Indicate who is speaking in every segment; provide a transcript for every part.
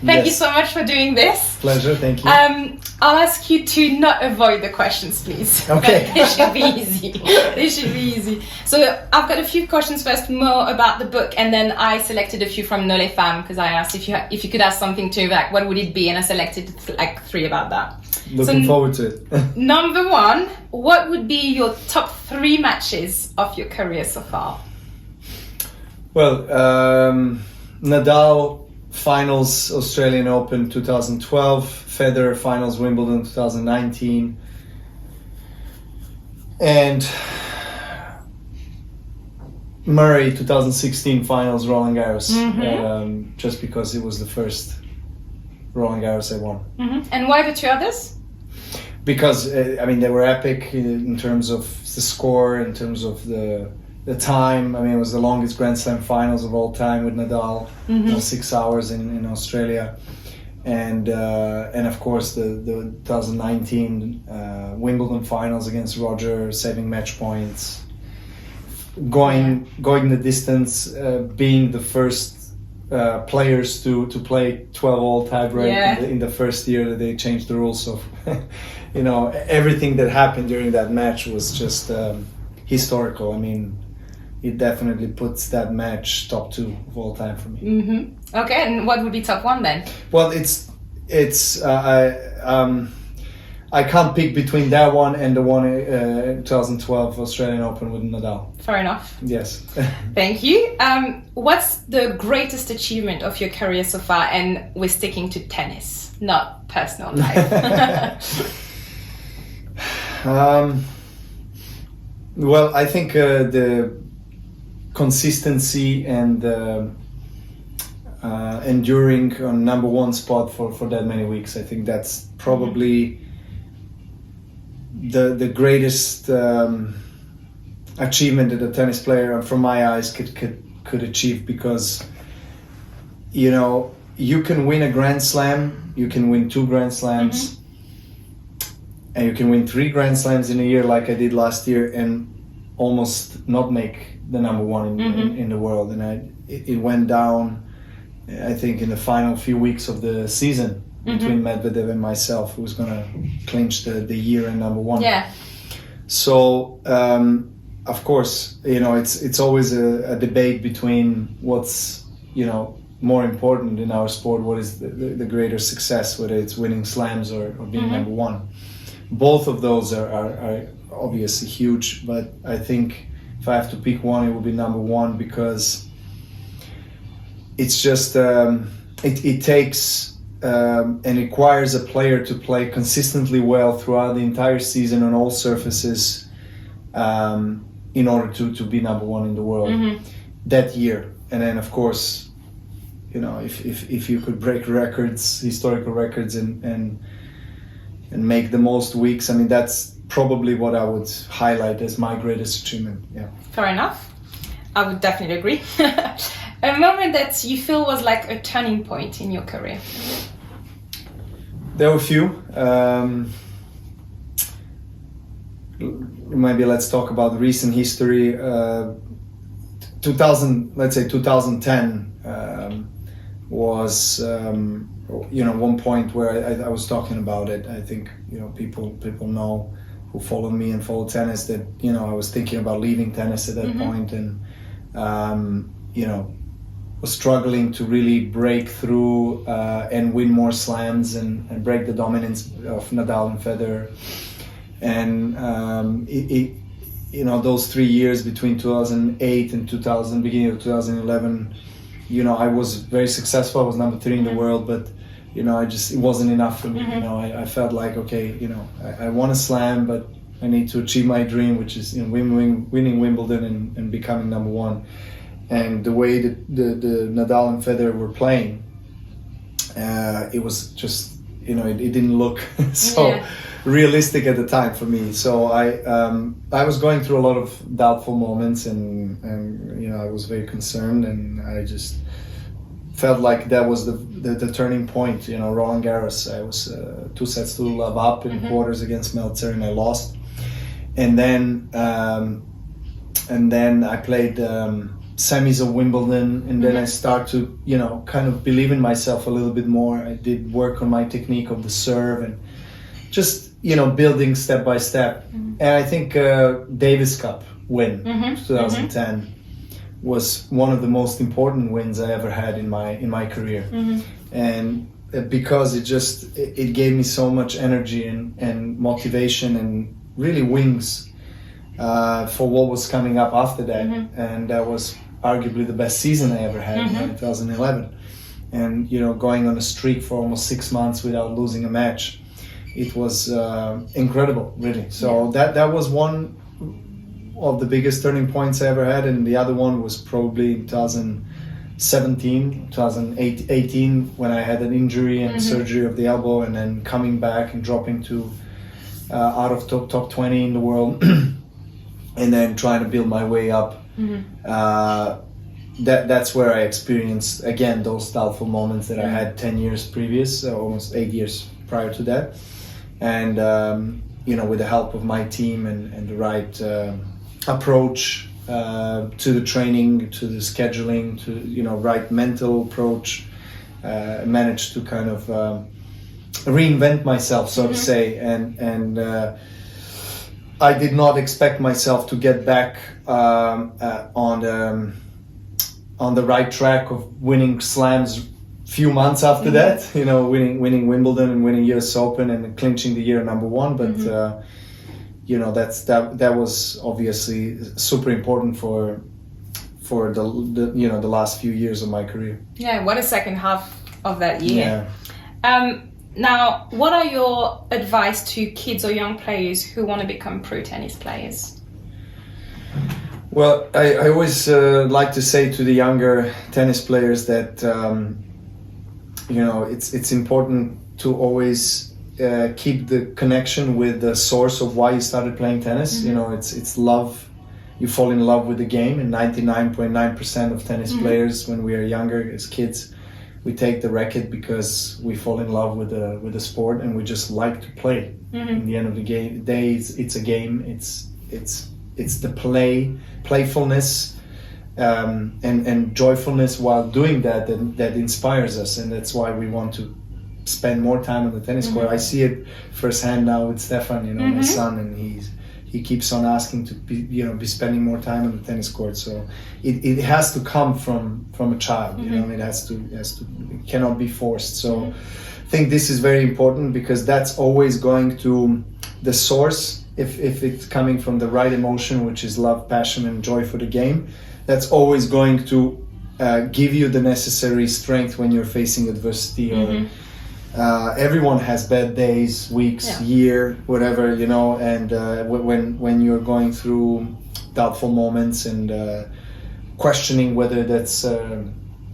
Speaker 1: Thank you so much for doing this.
Speaker 2: Pleasure, thank you.
Speaker 1: I'll ask you to not avoid the questions, please.
Speaker 2: Okay.
Speaker 1: They should be easy. They should be easy. So I've got a few questions first, more about the book, and then I selected a few from Novak Fans because I asked if you could ask something to Novak, what would it be? And I selected like 3 about that.
Speaker 2: Looking forward to it.
Speaker 1: Number 1, what would be your top 3 matches of your career so far?
Speaker 2: Well, Nadal finals Australian Open 2012, Federer finals Wimbledon 2019, and Murray 2016 finals Roland Garros. Just because it was the first Roland Garros I won.
Speaker 1: And why the 2 others?
Speaker 2: Because I mean, they were epic in terms of the score, in terms of the time. I mean, it was the longest Grand Slam finals of all time with Nadal, 6 hours in Australia, and of course the 2019 Wimbledon finals against Roger, saving match points, going the distance, being the first players to play 12-all tiebreak in the first year that they changed the rules. So you know, everything that happened during that match was just historical. I mean, it definitely puts that match top 2 of all time for me.
Speaker 1: Okay, and what would be top 1 then?
Speaker 2: Well, I can't pick between that one and the one 2012 Australian Open with Nadal.
Speaker 1: Fair enough.
Speaker 2: Yes.
Speaker 1: Thank you. What's the greatest achievement of your career so far? And we're sticking to tennis, not personal life.
Speaker 2: Well, I think the consistency and enduring on number 1 spot for that many weeks, I think that's probably the greatest achievement that a tennis player, from my eyes, could achieve, because you know, you can win a Grand Slam, you can win 2 Grand Slams, and you can win 3 Grand Slams in a year like I did last year, and almost not make the number 1 in the world. And it went down, I think, in the final few weeks of the season between Medvedev and myself, who was going to clinch the year and number 1.
Speaker 1: Yeah.
Speaker 2: So of course, you know, it's always a debate between what's, you know, more important in our sport, what is the greater success, whether it's winning slams or being number 1. Both of those are obviously huge, but I think if I have to pick one, it would be number 1, because it's just it takes and requires a player to play consistently well throughout the entire season on all surfaces in order to be number 1 in the world that year. And then, of course, you know, if you could break records, historical records, and make the most weeks, I mean, that's probably what I would highlight as my greatest achievement. Yeah.
Speaker 1: Fair enough. I would definitely agree. A moment that you feel was like a turning point in your career?
Speaker 2: There were a few. Maybe let's talk about recent history. 2010 was you know, one point where I was talking about it. I think, you know, people know, who follow me and follow tennis, that, you know, I was thinking about leaving tennis at that point, and you know, was struggling to really break through and win more slams and break the dominance of Nadal and Federer. And you know, those 3 years between 2008 and beginning of 2011, you know, I was very successful. I was number 3 in the world, but you know, it wasn't enough for me. You know, I felt like, okay, you know, I won a slam, but I need to achieve my dream, which is, you know, winning Wimbledon and becoming number 1. And the way that the Nadal and Federer were playing, it was just, you know, it didn't look so realistic at the time for me. So I was going through a lot of doubtful moments, and you know, I was very concerned, and I just felt like that was the turning point. You know, Roland Garros, I was 2-2 up in quarters against Meltzer, and I lost. And then I played semis of Wimbledon, and then I start to, kind of believe in myself a little bit more. I did work on my technique of the serve and just, building step by step. And I think Davis Cup win, 2010, was one of the most important wins I ever had in my career. And because it gave me so much energy and motivation and really wings for what was coming up after that. And that was arguably the best season I ever had in 2011. And going on a streak for almost 6 months without losing a match, it was incredible, really. So that was one of the biggest turning points I ever had, and the other one was probably 2018 when I had an injury and surgery of the elbow, and then coming back and dropping to out of top 20 in the world, and then trying to build my way up. That's where I experienced again those doubtful moments that I had 10 years previous, almost 8 years prior to that, and with the help of my team and the right approach to the training, to the scheduling, to right mental approach, managed to kind of reinvent myself, so to say, and I did not expect myself to get back on the right track of winning slams few months after that, winning Wimbledon and winning US Open and clinching the year number one, but that was obviously super important for the last few years of my career.
Speaker 1: Yeah, what a second half of that year.
Speaker 2: Yeah.
Speaker 1: Now, what are your advice to kids or young players who want to become pro tennis players?
Speaker 2: Well, I always like to say to the younger tennis players that it's important to always keep the connection with the source of why you started playing tennis. It's love. You fall in love with the game, and 99.9% of tennis players, when we are younger as kids, we take the racket because we fall in love with the sport, and we just like to play. In the end of the day, it's a game. It's the playfulness, and joyfulness while doing that inspires us, and that's why we want to spend more time on the tennis court. I see it firsthand now with Stefan, my son, and he keeps on asking to be spending more time on the tennis court. So it has to come from a child. It cannot be forced. So I think this is very important, because that's always going to the source. If it's coming from the right emotion, which is love, passion, and joy for the game, that's always going to give you the necessary strength when you're facing adversity. Or everyone has bad days, weeks, year, whatever, and when you're going through doubtful moments and questioning whether that's the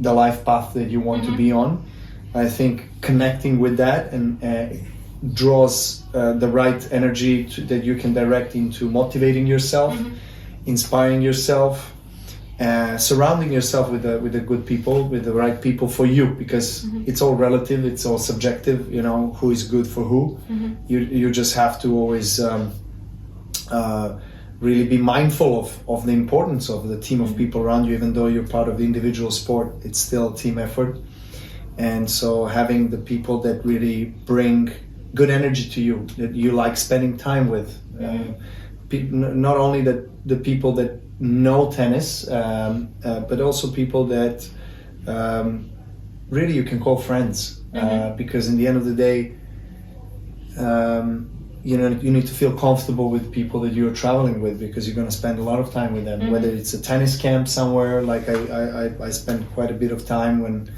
Speaker 2: life path that you want to be on, I think connecting with that and draws the right energy that you can direct into motivating yourself, inspiring yourself, surrounding yourself with the good people, with the right people for you, because it's all relative, it's all subjective, who is good for who. You just have to always really be mindful of the importance of the team of people around you. Even though you're part of the individual sport, it's still a team effort. And so having the people that really bring good energy to you, that you like spending time with, not only the people that know tennis, but also people that really you can call friends, because in the end of the day, you need to feel comfortable with people that you're traveling with, because you're going to spend a lot of time with them. Whether it's a tennis camp somewhere, like I spent quite a bit of time when,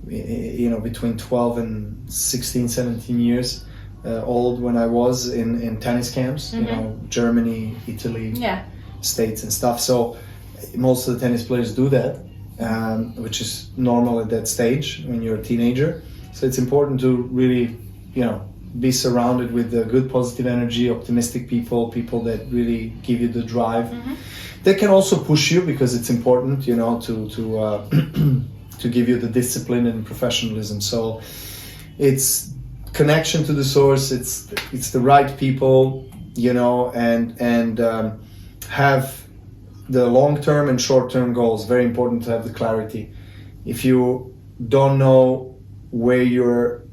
Speaker 2: between 12 and 16, 17 years old, when I was in tennis camps, Germany, Italy, States and stuff. So most of the tennis players do that, which is normal at that stage when you're a teenager. So it's important to really, be surrounded with the good, positive energy, optimistic people that really give you the drive. They can also push you, because it's important, to give you the discipline and professionalism. So it's connection to the source. It's the right people, and have the long-term and short-term goals, very important to have the clarity. If you don't know where you're,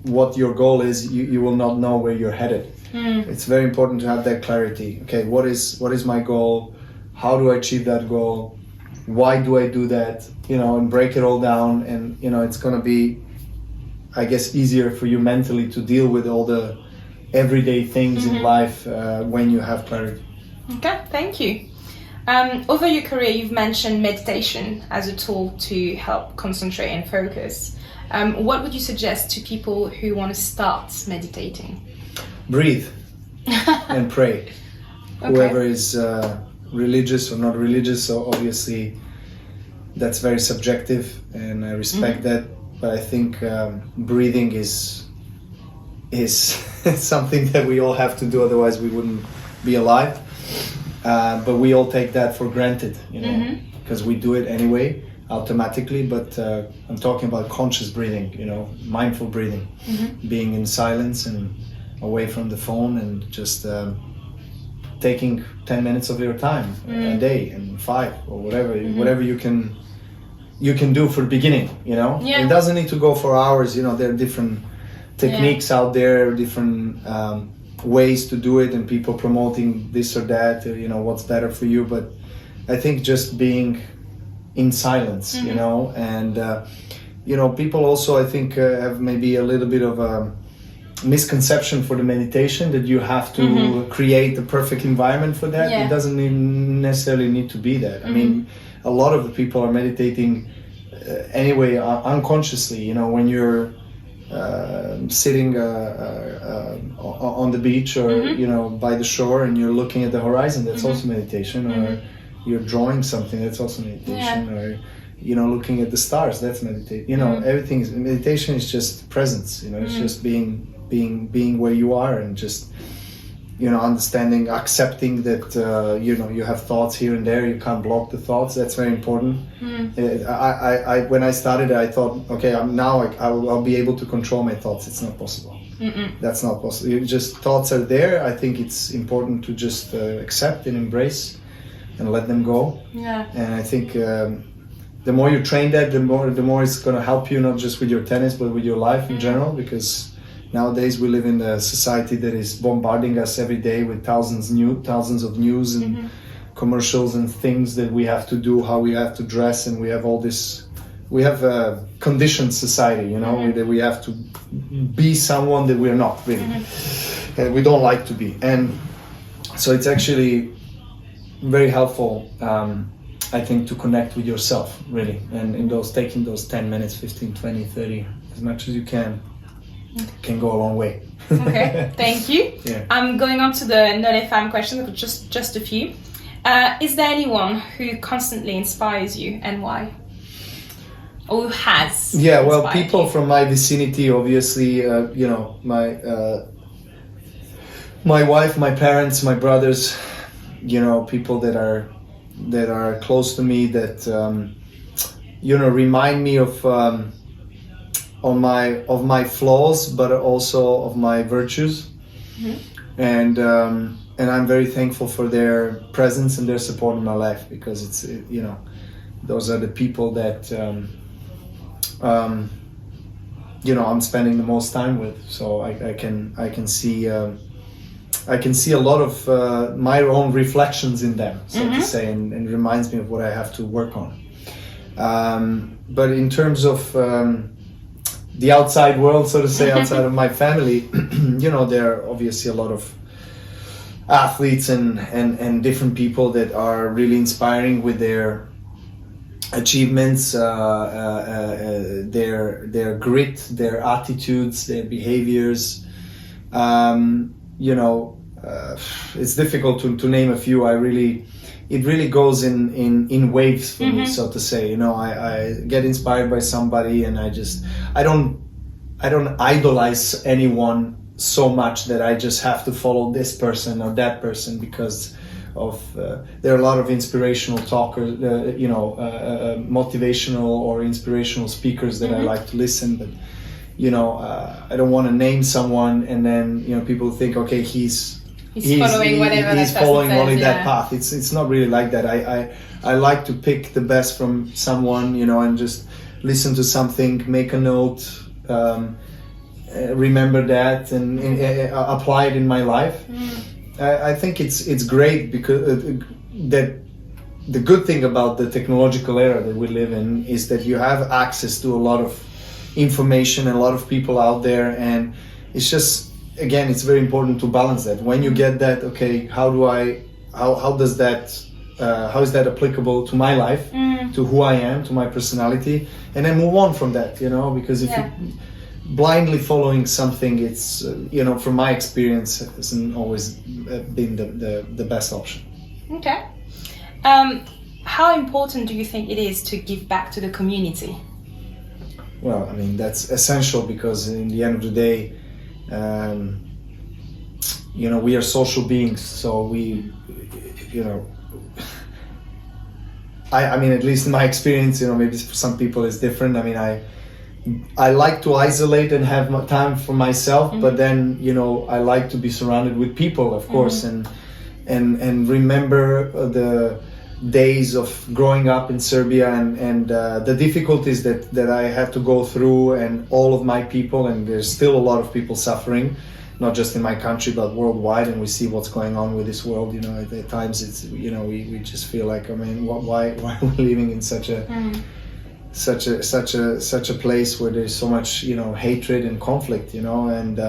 Speaker 2: what your goal is, you will not know where you're headed. It's very important to have that clarity. Okay, what is my goal? How do I achieve that goal? Why do I do that? And break it all down, and it's going to be, I guess, easier for you mentally to deal with all the everyday things in life when you have clarity.
Speaker 1: Okay, thank you. Over your career, you've mentioned meditation as a tool to help concentrate and focus. What would you suggest to people who want to start meditating?
Speaker 2: Breathe and pray. Okay. Whoever is religious or not religious, so obviously that's very subjective, and I respect that. But I think breathing is something that we all have to do, otherwise we wouldn't be alive. But we all take that for granted, because we do it anyway, automatically. But I'm talking about conscious breathing, mindful breathing, being in silence and away from the phone, and just taking 10 minutes of your time a day, and 5 or whatever you can do for the beginning. It doesn't need to go for hours. There are different techniques out there, different ways to do it, and people promoting this or that, what's better for you. But I think just being in silence, and people also, I think, have maybe a little bit of a misconception for the meditation, that you have to create the perfect environment for that. It doesn't necessarily need to be that. I mean, a lot of the people are meditating anyway, unconsciously, when you're sitting on the beach, or by the shore, and you're looking at the horizon, that's also meditation. Or you're drawing something, that's also meditation. Or looking at the stars, that's meditation. Everything is meditation. Is just presence. It's just being where you are, and just understanding, accepting that you have thoughts here and there. You can't block the thoughts. That's very important. I when I started, I thought, okay, I'll be able to control my thoughts. It's not possible. That's not possible. Just thoughts are there. I think it's important to just accept and embrace and let them go. And I think the more you train that, the more it's going to help you, not just with your tennis, but with your life in general, because nowadays we live in a society that is bombarding us every day with thousands of news and commercials and things that we have to do, how we have to dress, and we have all this. We have a conditioned society, that we have to be someone that we're not really, and we don't like to be. And so it's actually very helpful, I think, to connect with yourself, really, and taking those 10 minutes, 15, 20, 30, as much as you can go a long way.
Speaker 1: Okay, thank you. I'm going on to the Nole Fam questions, just a few. Is there anyone who constantly inspires you, and why? Or who has?
Speaker 2: Well, people from my vicinity, obviously, my wife, my parents, my brothers, people that are close to me, that remind me of my flaws, but also of my virtues. And I'm very thankful for their presence and their support in my life, because those are the people that I'm spending the most time with. So I can see a lot of my own reflections in them, so to say, and reminds me of what I have to work on. But in terms of the outside world, so to say, outside of my family, there are obviously a lot of athletes and different people that are really inspiring with their achievements, their grit, their attitudes, their behaviors. It's difficult to name a few. It really goes in waves for me, so to say. I get inspired by somebody, and I don't idolize anyone so much that I just have to follow this person or that person, because of there are a lot of inspirational talkers, motivational or inspirational speakers that I like to listen. But I don't want to name someone and then people think, okay, he's
Speaker 1: He's following whatever
Speaker 2: he's
Speaker 1: that person
Speaker 2: following
Speaker 1: says,
Speaker 2: only
Speaker 1: yeah.
Speaker 2: that path. It's not really like that. I like to pick the best from someone, you know, and just listen to something, make a note, remember that, and apply it in my life. I think it's great because that the good thing about the technological era that we live in is that you have access to a lot of information and a lot of people out there, and it's just, again, it's very important to balance that. When you get that, okay, how is that applicable to my life, to who I am, to my personality, and then move on from that, you know, because if you blindly following something, it's, you know, from my experience, it hasn't always been the best option.
Speaker 1: Okay. How important do you think it is to give back to the community?
Speaker 2: Well, I mean, that's essential because in the end of the day, you know, we are social beings, so we, you know, I mean, at least in my experience, you know, maybe for some people it's different. I mean, I like to isolate and have time for myself, but then, you know, I like to be surrounded with people, of course, and remember the days of growing up in Serbia and the difficulties that I had to go through, and all of my people, and there's still a lot of people suffering, not just in my country but worldwide, and we see what's going on with this world. You know, at times it's, you know, we just feel like, I mean, why are we living in such a place where there's so much, you know, hatred and conflict, you know, and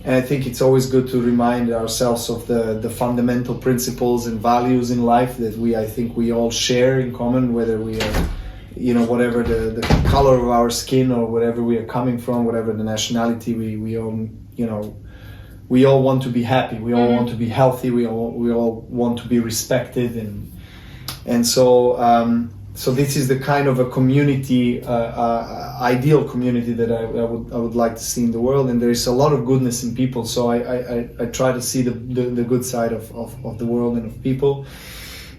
Speaker 2: I think it's always good to remind ourselves of the fundamental principles and values in life that I think we all share in common, whether we are, you know, whatever the color of our skin or whatever we are coming from, whatever the nationality, we all, you know, we all want to be happy, we all want to be healthy, we all want to be respected, and so so this is the kind of a community, ideal community that I would like to see in the world, and there is a lot of goodness in people. So I try to see the good side of the world and of people,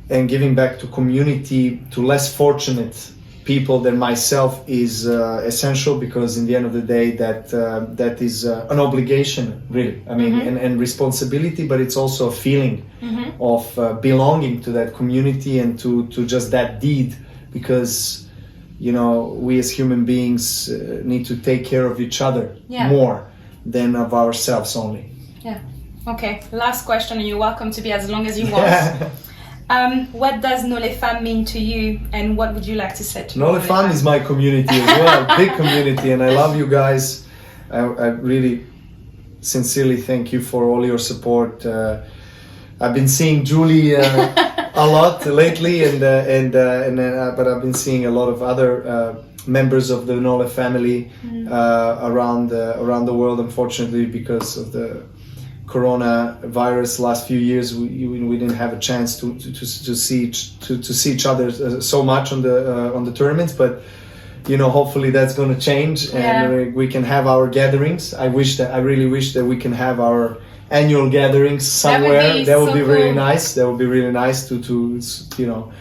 Speaker 2: and giving back to community, to less fortunate people than myself is essential, because in the end of the day that is an obligation, really. I mean, and responsibility, but it's also a feeling of belonging to that community and to just that deed, because, you know, we as human beings need to take care of each other more than of ourselves only.
Speaker 1: Yeah. Okay, last question, and you're welcome to be as long as you want. What does Nole Fam mean to you, and what would you like to say to
Speaker 2: Nole Fam is my community as well, big community, and I love you guys. I really sincerely thank you for all your support. I've been seeing Julie a lot lately, but I've been seeing a lot of other members of the Nole family around the world. Unfortunately, because of the coronavirus, last few years we didn't have a chance to see each other so much on the tournaments, but, you know, hopefully that's going to change, and we can have our gatherings. I really wish that we can have our annual gatherings somewhere. That would be really nice. That would be really nice to you know,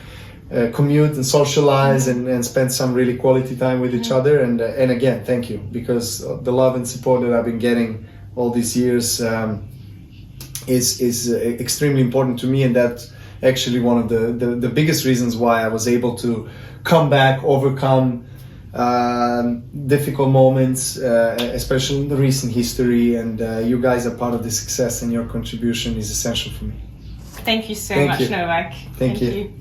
Speaker 2: commute and socialize and spend some really quality time with each other. And again, thank you, because the love and support that I've been getting all these years is extremely important to me, and that's actually one of the biggest reasons why I was able to come back, overcome difficult moments, especially in the recent history, and you guys are part of the success, and your contribution is essential for me.
Speaker 1: Thank you so much, Novak.
Speaker 2: Thank you.